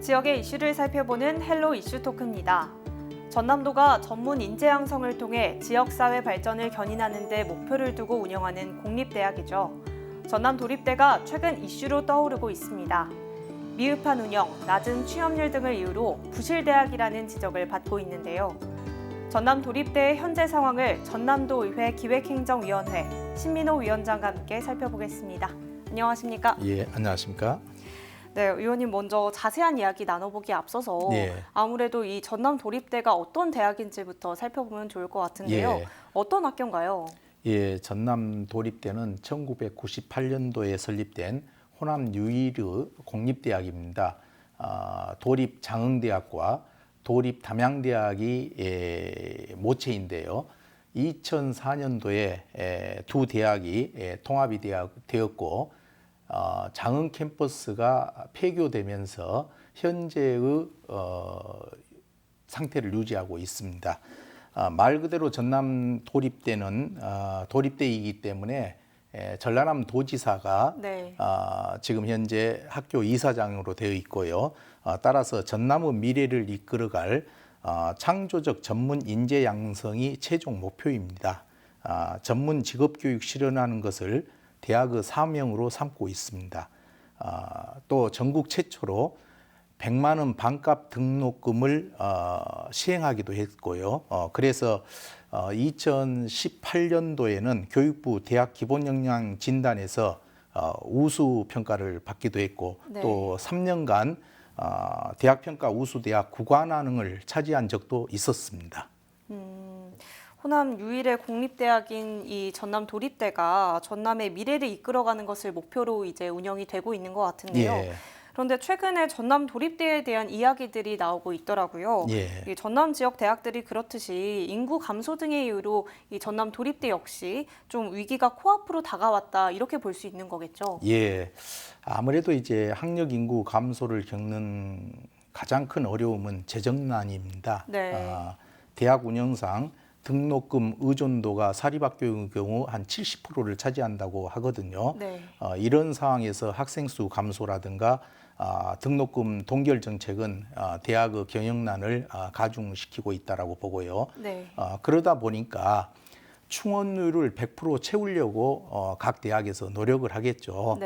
지역의 이슈를 살펴보는 헬로 이슈 토크입니다. 전남도가 전문 인재 양성을 통해 지역사회 발전을 견인하는 데 목표를 두고 운영하는 공립대학이죠. 전남도립대가 최근 이슈로 떠오르고 있습니다. 미흡한 운영, 낮은 취업률 등을 이유로 부실대학이라는 지적을 받고 있는데요. 전남도립대의 현재 상황을 전남도의회 기획행정위원회 신민호 위원장과 함께 살펴보겠습니다. 안녕하십니까? 예, 안녕하십니까? 네, 의원님 먼저 자세한 이야기 나눠보기에 앞서서 아무래도 이 전남도립대가 어떤 대학인지부터 살펴보면 좋을 것 같은데요. 어떤 학교인가요? 예, 전남도립대는 1998년도에 설립된 호남 유일의 공립대학입니다. 도립장흥대학과 도립담양대학이 모체인데요. 2004년도에 두 대학이 통합이 되었고 장흥 캠퍼스가 폐교되면서 현재의 상태를 유지하고 있습니다. 말 그대로 전남 도립대는 도립대이기 때문에 전라남 도지사가 지금 현재 학교 이사장으로 되어 있고요. 따라서 전남의 미래를 이끌어갈 창조적 전문 인재 양성이 최종 목표입니다. 전문 직업 교육 실현하는 것을 대학의 사명으로 삼고 있습니다. 또 전국 최초로 100만 원 반값 등록금을 시행하기도 했고요. 그래서 2018년도에는 교육부 대학 기본역량 진단에서 우수 평가를 받기도 했고 또 3년간 대학 평가 우수 대학 구관왕을 차지한 적도 있었습니다. 호남 유일의 공립대학인 이 전남도립대가 전남의 미래를 이끌어가는 것을 목표로 이제 운영이 되고 있는 것 같은데요. 그런데 최근에 전남도립대에 대한 이야기들이 나오고 있더라고요. 이 전남 지역 대학들이 그렇듯이 인구 감소 등의 이유로 이 전남도립대 역시 좀 위기가 코앞으로 다가왔다 이렇게 볼 수 있는 거겠죠. 예, 아무래도 이제 학력 인구 감소를 겪는 가장 큰 어려움은 재정난입니다. 대학 운영상 등록금 의존도가 사립학교의 경우 한 70%를 차지한다고 하거든요. 이런 상황에서 학생 수 감소라든가 등록금 동결 정책은 대학의 경영난을 가중시키고 있다고 보고요. 그러다 보니까 충원율을 100% 채우려고 각 대학에서 노력을 하겠죠.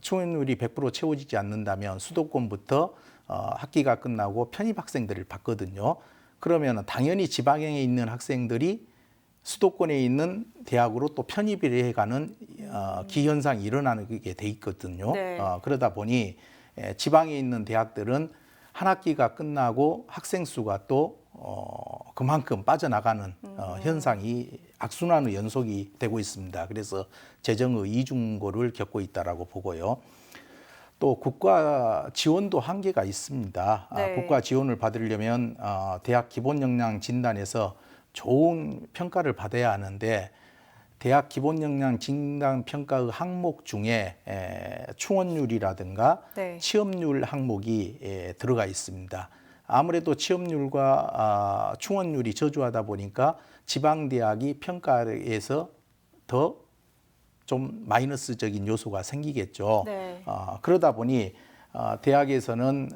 충원율이 100% 채워지지 않는다면 수도권부터 학기가 끝나고 편입 학생들을 받거든요. 그러면 당연히 지방에 있는 학생들이 수도권에 있는 대학으로 또 편입을 해가는 기현상이 일어나게 돼 있거든요. 그러다 보니 지방에 있는 대학들은 한 학기가 끝나고 학생 수가 또 그만큼 빠져나가는 현상이 악순환의 연속이 되고 있습니다. 그래서 재정의 이중고를 겪고 있다고 보고요. 또 국가 지원도 한계가 있습니다. 국가 지원을 받으려면 대학 기본역량 진단에서 좋은 평가를 받아야 하는데 대학 기본역량 진단 평가의 항목 중에 충원율이라든가 취업률 항목이 들어가 있습니다. 아무래도 취업률과 충원율이 저조하다 보니까 지방대학이 평가에서 더 좀 마이너스적인 요소가 생기겠죠. 그러다 보니 대학에서는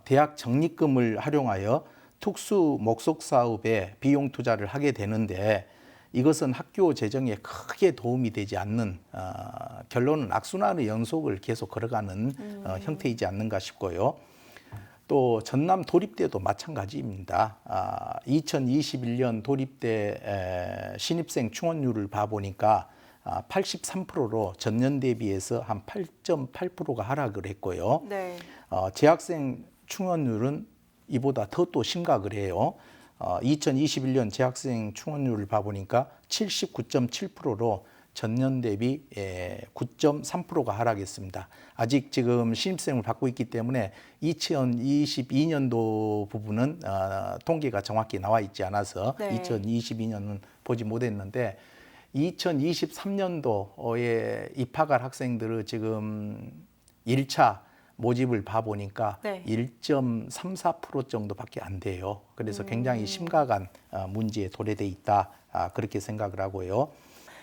대학 적립금을 활용하여 특수 목적 사업에 비용 투자를 하게 되는데 이것은 학교 재정에 크게 도움이 되지 않는 결론은 악순환의 연속을 계속 걸어가는 형태이지 않는가 싶고요. 또 전남 도립대도 마찬가지입니다. 2021년 도립대 신입생 충원율을 봐보니까 83%로 전년 대비해서 한 8.8%가 하락을 했고요. 재학생 충원율은 이보다 더 또 심각을 해요. 2021년 재학생 충원율을 봐보니까 79.7%로 전년 대비 9.3%가 하락했습니다. 아직 지금 신입생을 받고 있기 때문에 2022년도 부분은 통계가 정확히 나와 있지 않아서 2022년은 보지 못했는데 2023년도에 입학할 학생들을 지금 1차 모집을 봐보니까 1.34% 정도밖에 안 돼요. 그래서 굉장히 심각한 문제에 도래돼 있다. 그렇게 생각을 하고요.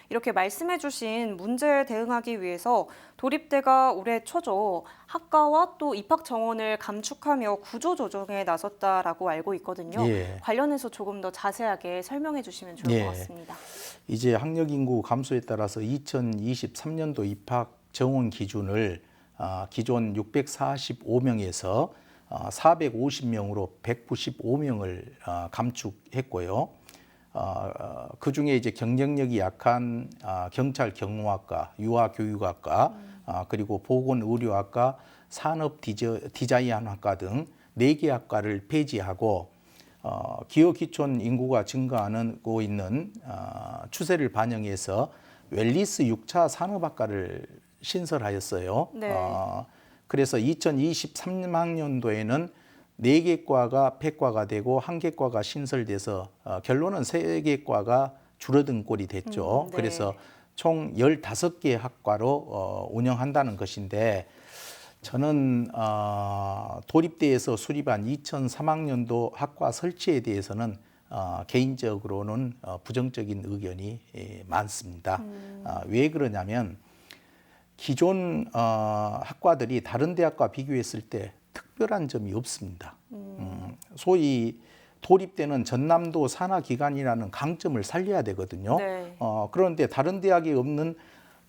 이렇게 말씀해주신 문제에 대응하기 위해서 도립대가 올해 초죠. 학과와 또 입학 정원을 감축하며 구조조정에 나섰다라고 알고 있거든요. 예. 관련해서 조금 더 자세하게 설명해 주시면 좋을 것 같습니다. 이제 학력 인구 감소에 따라서 2023년도 입학 정원 기준을 기존 645명에서 450명으로 195명을 감축했고요. 그중에 이제 경쟁력이 약한 경찰 경무학과, 유아교육학과, 그리고 보건의료학과, 산업디자인학과 등 4개 학과를 폐지하고 기업기촌 인구가 증가하고 있는 추세를 반영해서 웰니스 6차 산업학과를 신설하였어요. 네. 그래서 2023학년도에는 4개 과가 폐과가 되고 1개 과가 신설돼서 결론은 3개 과가 줄어든 꼴이 됐죠. 네. 그래서 총 15개 학과로 운영한다는 것인데 저는 도립대에서 수립한 2003학년도 학과 설치에 대해서는 개인적으로는 부정적인 의견이 많습니다. 왜 그러냐면 기존 학과들이 다른 대학과 비교했을 때 특별한 점이 없습니다. 소위 도립대는 전남도 산하기관이라는 강점을 살려야 되거든요. 네. 그런데 다른 대학에 없는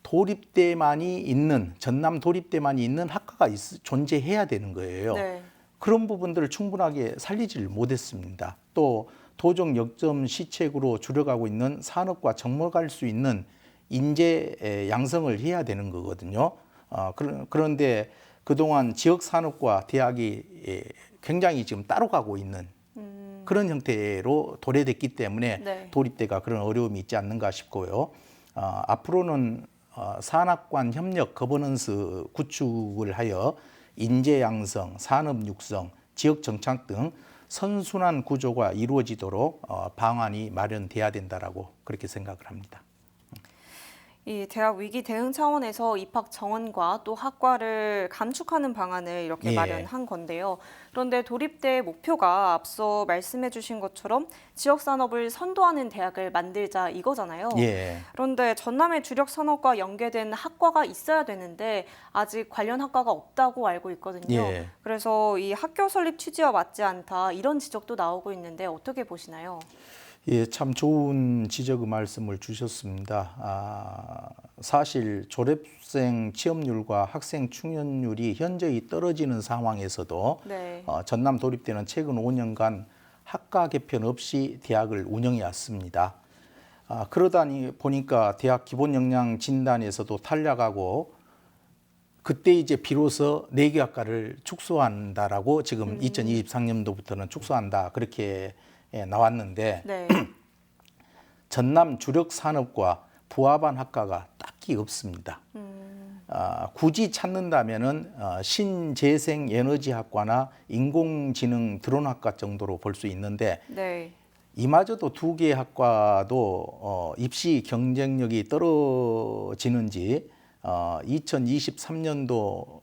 도립대만이 있는 전남 도립대만이 있는 학과가 존재해야 되는 거예요. 네. 그런 부분들을 충분하게 살리지를 못했습니다. 또 도정 역점 시책으로 줄여가고 있는 산업과 접목할 수 있는 인재 양성을 해야 되는 거거든요. 그런데 그동안 지역 산업과 대학이 굉장히 지금 따로 가고 있는 그런 형태로 도래됐기 때문에 네. 도립대가 그런 어려움이 있지 않는가 싶고요. 앞으로는 산학관 협력 거버넌스 구축을 하여 인재 양성, 산업 육성, 지역 정착 등 선순환 구조가 이루어지도록 방안이 마련돼야 된다라고 그렇게 생각을 합니다. 이 대학 위기 대응 차원에서 입학 정원과 또 학과를 감축하는 방안을 이렇게 예. 마련한 건데요. 그런데 도립대의 목표가 앞서 말씀해 주신 것처럼 지역 산업을 선도하는 대학을 만들자 이거잖아요. 예. 그런데 전남의 주력 산업과 연계된 학과가 있어야 되는데 아직 관련 학과가 없다고 알고 있거든요. 예. 그래서 이 학교 설립 취지와 맞지 않다 이런 지적도 나오고 있는데 어떻게 보시나요? 예, 참 좋은 지적의 말씀을 주셨습니다. 사실 졸업생 취업률과 학생 충원율이 현저히 떨어지는 상황에서도 네. 전남 도립대는 최근 5년간 학과 개편 없이 대학을 운영해 왔습니다. 그러다 보니까 대학 기본 역량 진단에서도 탈락하고 그때 이제 비로소 4개 학과를 축소한다라고 지금 2023년도부터는 축소한다 그렇게 나왔는데 네. 전남 주력 산업과 부합한 학과가 딱히 없습니다. 굳이 찾는다면은 신재생 에너지학과나 인공지능 드론학과 정도로 볼 수 있는데 네. 이마저도 2개 학과도 입시 경쟁력이 떨어지는지 2023년도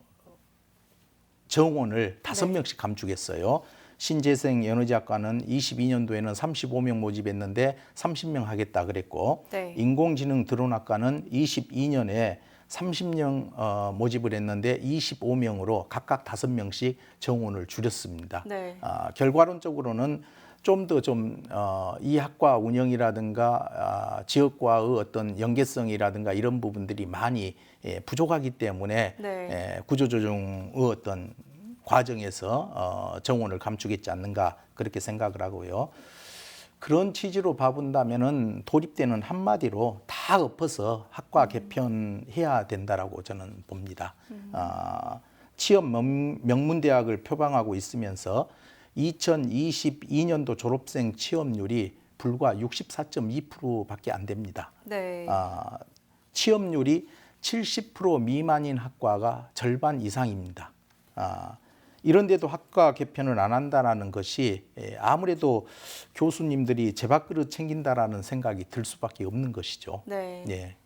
정원을 5명씩 감축했어요. 신재생 에너지학과는 22년도에는 35명 모집했는데 30명 하겠다 그랬고 네. 인공지능 드론학과는 22년에 30명 모집을 했는데 25명으로 각각 5명씩 정원을 줄였습니다. 네. 결과론적으로는 좀 더 이 학과 운영이라든가 지역과의 어떤 연계성이라든가 이런 부분들이 많이 부족하기 때문에 네. 구조조정의 어떤 과정에서 정원을 감추겠지 않는가 그렇게 생각을 하고요. 그런 취지로 봐본다면은 도립대는 한마디로 다 엎어서 학과 개편해야 된다라고 저는 봅니다. 취업 명문대학을 표방하고 있으면서 2022년도 졸업생 취업률이 불과 64.2%밖에 안 됩니다. 네. 취업률이 70% 미만인 학과가 절반 이상입니다. 이런데도 학과 개편을 안 한다는 것이 아무래도 교수님들이 제밥그릇 챙긴다라는 생각이 들 수밖에 없는 것이죠. 네. 예.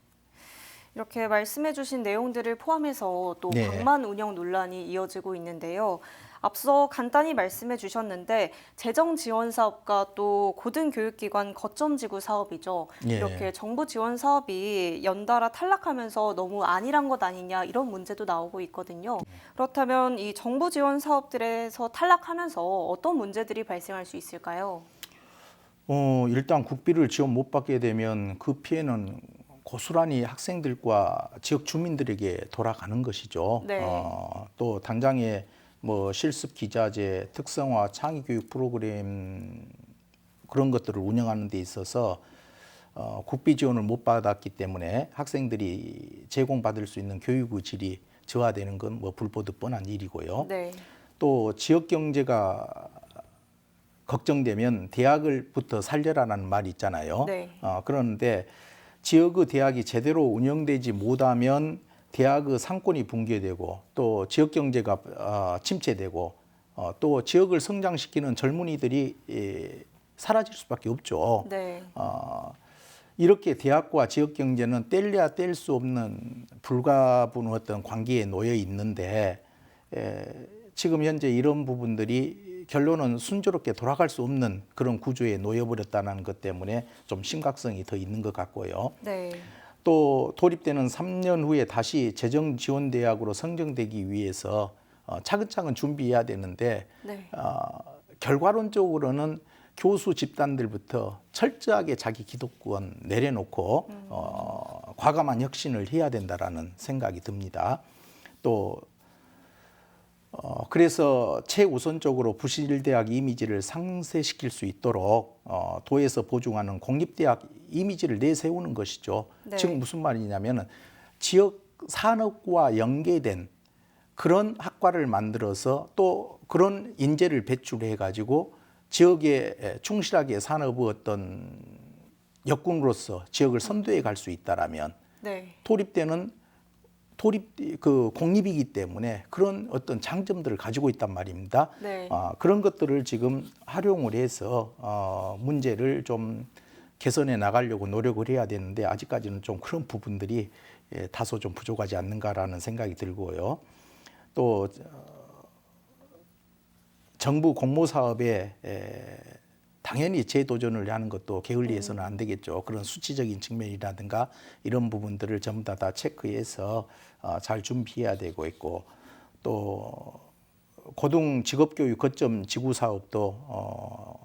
이렇게 말씀해주신 내용들을 포함해서 또 네. 방만 운영 논란이 이어지고 있는데요. 앞서 간단히 말씀해 주셨는데 재정 지원 사업과 또 고등교육기관 거점지구 사업이죠. 예. 이렇게 정부 지원 사업이 연달아 탈락하면서 너무 안일한 것 아니냐 이런 문제도 나오고 있거든요. 그렇다면 이 정부 지원 사업들에서 탈락하면서 어떤 문제들이 발생할 수 있을까요? 일단 국비를 지원 못 받게 되면 그 피해는 고스란히 학생들과 지역 주민들에게 돌아가는 것이죠. 네. 또 당장에 뭐 실습 기자재, 특성화 창의 교육 프로그램 그런 것들을 운영하는 데 있어서 국비 지원을 못 받았기 때문에 학생들이 제공받을 수 있는 교육의 질이 저하되는 건 뭐 불보듯 뻔한 일이고요. 네. 또 지역 경제가 걱정되면 대학을부터 살려라라는 말이 있잖아요. 네. 그런데 지역의 대학이 제대로 운영되지 못하면 대학의 상권이 붕괴되고 또 지역 경제가 침체되고 또 지역을 성장시키는 젊은이들이 사라질 수밖에 없죠. 네. 이렇게 대학과 지역 경제는 뗄래야 뗄 수 없는 불가분의 어떤 관계에 놓여 있는데 지금 현재 이런 부분들이 결론은 순조롭게 돌아갈 수 없는 그런 구조에 놓여버렸다는 것 때문에 좀 심각성이 더 있는 것 같고요. 네. 또 도립되는 3년 후에 다시 재정 지원 대학으로 선정되기 위해서 차근차근 준비해야 되는데 네. 결과론적으로는 교수 집단들부터 철저하게 자기 기득권 내려놓고 과감한 혁신을 해야 된다라는 생각이 듭니다. 또 그래서 최우선적으로 부실대학 이미지를 상쇄시킬 수 있도록 도에서 보증하는 공립대학 이미지를 내세우는 것이죠. 네. 즉 무슨 말이냐면 지역 산업과 연계된 그런 학과를 만들어서 또 그런 인재를 배출해 가지고 지역에 충실하게 산업의 어떤 역군으로서 지역을 선도해 갈 수 있다라면 네. 도립대는 공립이기 때문에 그런 어떤 장점들을 가지고 있단 말입니다. 네. 그런 것들을 지금 활용을 해서 문제를 좀 개선해 나가려고 노력을 해야 되는데 아직까지는 좀 그런 부분들이 다소 좀 부족하지 않는가라는 생각이 들고요. 또 정부 공모 사업에 당연히 재도전을 하는 것도 게을리해서는 안 되겠죠. 그런 수치적인 측면이라든가 이런 부분들을 전부 다 체크해서 잘 준비해야 되고 있고 또 고등 직업교육 거점 지구 사업도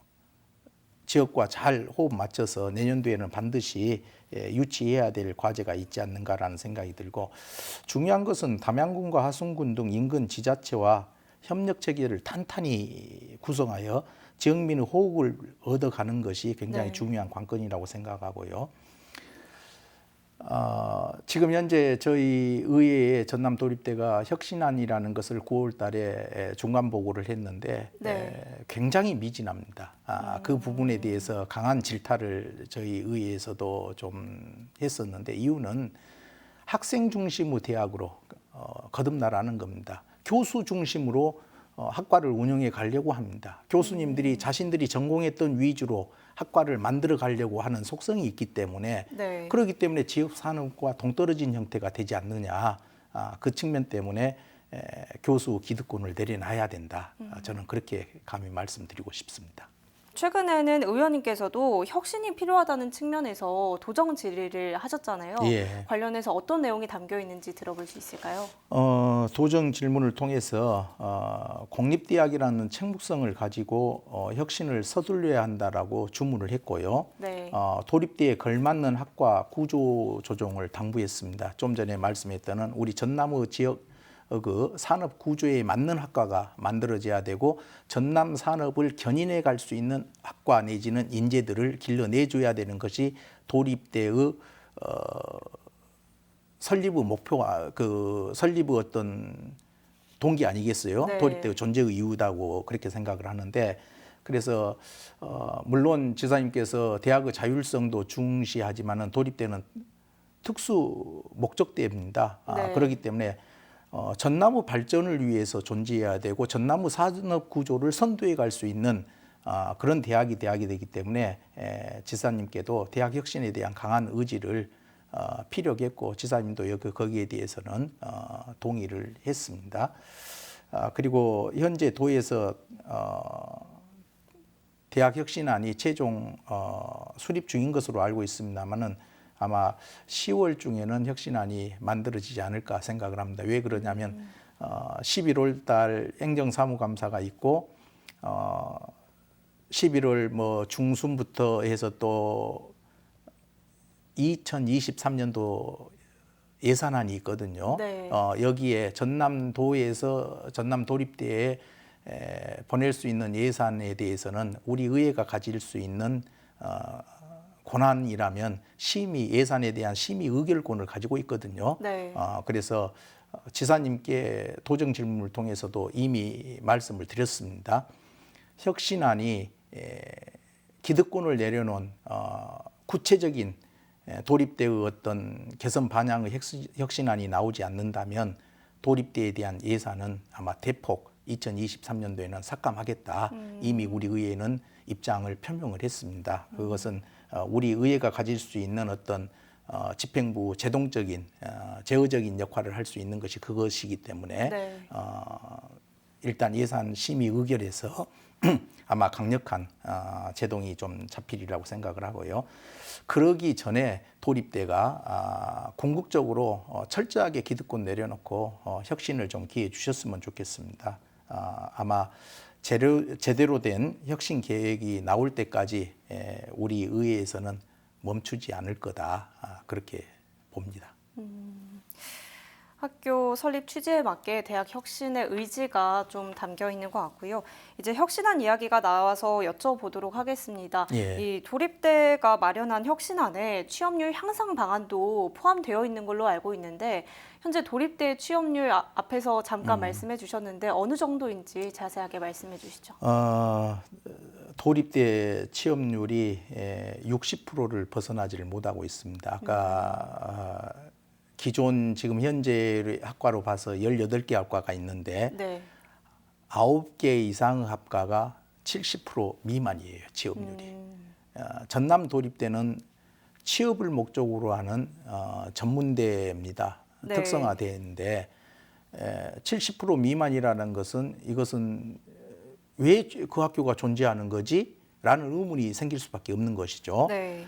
지역과 잘 호흡 맞춰서 내년도에는 반드시 유치해야 될 과제가 있지 않는가라는 생각이 들고 중요한 것은 담양군과 하순군 등 인근 지자체와 협력 체계를 탄탄히 구성하여 지역민의 호흡을 얻어가는 것이 굉장히 네. 중요한 관건이라고 생각하고요. 지금 현재 저희 의회의 전남도립대가 혁신안이라는 것을 9월 달에 중간 보고를 했는데 네. 굉장히 미진합니다. 그 부분에 대해서 강한 질타를 저희 의회에서도 좀 했었는데 이유는 학생 중심의 대학으로 거듭나라는 겁니다. 교수 중심으로 학과를 운영해 가려고 합니다. 교수님들이 자신들이 전공했던 위주로 학과를 만들어 가려고 하는 속성이 있기 때문에 네. 그렇기 때문에 지역 산업과 동떨어진 형태가 되지 않느냐. 그 측면 때문에 교수 기득권을 내려놔야 된다. 저는 그렇게 감히 말씀드리고 싶습니다. 최근에는 의원님께서도 혁신이 필요하다는 측면에서 도정 질의를 하셨잖아요. 예. 관련해서 어떤 내용이 담겨 있는지 들어볼 수 있을까요? 도정 질문을 통해서 공립대학이라는 책무성을 가지고 혁신을 서둘러야 한다라고 주문을 했고요. 네. 도립대에 걸맞는 학과 구조 조정을 당부했습니다. 좀 전에 말씀했던 우리 전남의 지역 그 산업 구조에 맞는 학과가 만들어져야 되고 전남 산업을 견인해 갈 수 있는 학과 내지는 인재들을 길러내줘야 되는 것이 도립대의 설립의 목표와 그 설립의 어떤 동기 아니겠어요? 네. 도립대의 존재의 이유다고 그렇게 생각을 하는데 그래서 물론 지사님께서 대학의 자율성도 중시하지만은 도립대는 특수 목적대입니다. 네. 그렇기 때문에 전남의 발전을 위해서 존재해야 되고 전남의 산업 구조를 선도해 갈 수 있는 그런 대학이 되기 때문에 지사님께도 대학 혁신에 대한 강한 의지를 필요했고 지사님도 거기에 대해서는 동의를 했습니다. 그리고 현재 도에서 대학 혁신안이 최종 수립 중인 것으로 알고 있습니다만은 아마 10월 중에는 혁신안이 만들어지지 않을까 생각을 합니다. 왜 그러냐면 11월 달 행정사무감사가 있고 11월 뭐 중순부터 해서 또 2023년도 예산안이 있거든요. 네. 여기에 전남도에서 전남도립대에 보낼 수 있는 예산에 대해서는 우리 의회가 가질 수 있는 권한이라면 심의 예산에 대한 심의 의결권을 가지고 있거든요. 네. 그래서 지사님께 도정 질문을 통해서도 이미 말씀을 드렸습니다. 혁신안이 기득권을 내려놓은 구체적인 도립대의 어떤 개선 반영의 혁신안이 나오지 않는다면 도립대에 대한 예산은 아마 대폭 2023년도에는 삭감하겠다. 이미 우리 의회는 입장을 표명을 했습니다. 그것은 우리 의회가 가질 수 있는 어떤 집행부 제동적인 제어적인 역할을 할 수 있는 것이 그것이기 때문에 네. 일단 예산 심의 의결에서 아마 강력한 제동이 좀 잡히리라고 생각을 하고요. 그러기 전에 도립대가 궁극적으로 철저하게 기득권 내려놓고 혁신을 좀 기해 주셨으면 좋겠습니다. 아마 제대로 된 혁신 계획이 나올 때까지 우리 의회에서는 멈추지 않을 거다. 그렇게 봅니다. 학교 설립 취지에 맞게 대학 혁신의 의지가 좀 담겨 있는 것 같고요. 이제 혁신안 이야기가 나와서 여쭤보도록 하겠습니다. 예. 이 도립대가 마련한 혁신안에 취업률 향상 방안도 포함되어 있는 걸로 알고 있는데 현재 도립대 취업률 앞에서 잠깐 말씀해 주셨는데 어느 정도인지 자세하게 말씀해 주시죠. 도립대 취업률이 60%를 벗어나지를 못하고 있습니다. 아까 기존 지금 현재 학과로 봐서 18개 학과가 있는데 네. 9개 이상 학과가 70% 미만이에요. 취업률이. 전남 도립대는 취업을 목적으로 하는 전문대입니다. 네. 특성화대인데 70% 미만이라는 것은 이것은 왜 그 학교가 존재하는 거지? 라는 의문이 생길 수밖에 없는 것이죠. 네.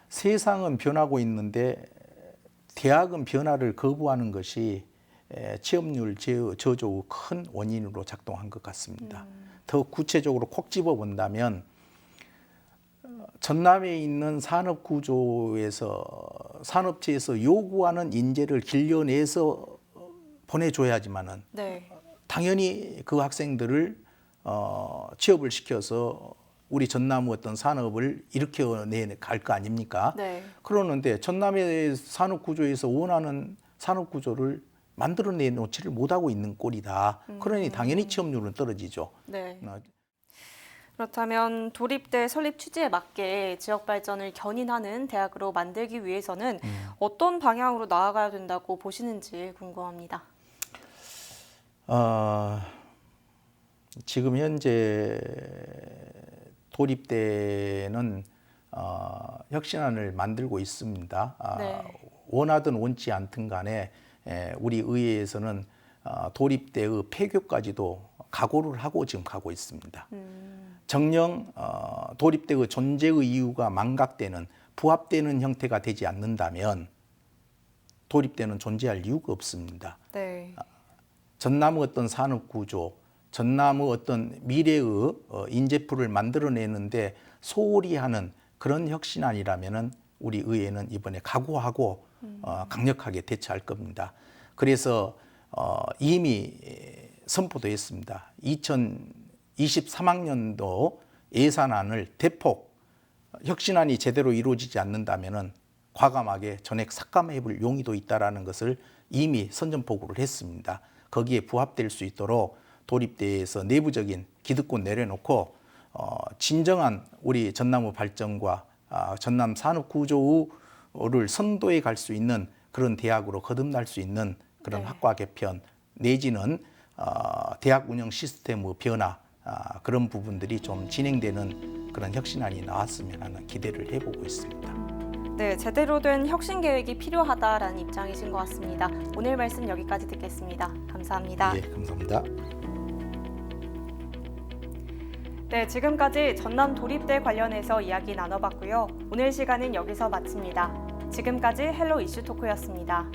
세상은 변하고 있는데 대학은 변화를 거부하는 것이 취업률 저조의 큰 원인으로 작동한 것 같습니다. 더 구체적으로 콕 집어 본다면 전남에 있는 산업구조에서 산업체에서 요구하는 인재를 길러내서 보내줘야지만은 네. 당연히 그 학생들을 취업을 시켜서 우리 전남의 어떤 산업을 일으켜내 갈 거 아닙니까? 네. 그러는데 전남의 산업 구조에서 원하는 산업 구조를 만들어내 놓지를 못하고 있는 꼴이다. 그러니 당연히 취업률은 떨어지죠. 네. 그렇다면 도립대 설립 취지에 맞게 지역 발전을 견인하는 대학으로 만들기 위해서는 어떤 방향으로 나아가야 된다고 보시는지 궁금합니다. 지금 현재 도립대는 혁신안을 만들고 있습니다. 네. 원하든 원치 않든 간에 우리 의회에서는 도립대의 폐교까지도 각오를 하고 지금 가고 있습니다. 정녕 도립대의 존재의 이유가 망각되는 부합되는 형태가 되지 않는다면 도립대는 존재할 이유가 없습니다. 네. 전남의 어떤 산업 구조, 전남의 어떤 미래의 인재풀을 만들어내는데 소홀히 하는 그런 혁신안이라면은 우리 의회는 이번에 각오하고 강력하게 대처할 겁니다. 그래서 이미 선포도 했습니다. 2023학년도 예산안을 대폭 혁신안이 제대로 이루어지지 않는다면은 과감하게 전액 삭감해볼 용의도 있다라는 것을 이미 선전포고를 했습니다. 거기에 부합될 수 있도록 도립대에서 내부적인 기득권 내려놓고 진정한 우리 전남의 발전과 전남 산업 구조를 선도해 갈 수 있는 그런 대학으로 거듭날 수 있는 그런 네. 학과 개편 내지는 대학 운영 시스템의 변화 그런 부분들이 좀 진행되는 그런 혁신안이 나왔으면 하는 기대를 해보고 있습니다. 네, 제대로 된 혁신 계획이 필요하다라는 입장이신 것 같습니다. 오늘 말씀 여기까지 듣겠습니다. 감사합니다. 예, 감사합니다. 네, 지금까지 전남 도립대 관련해서 이야기 나눠봤고요. 오늘 시간은 여기서 마칩니다. 지금까지 헬로 이슈 토크였습니다.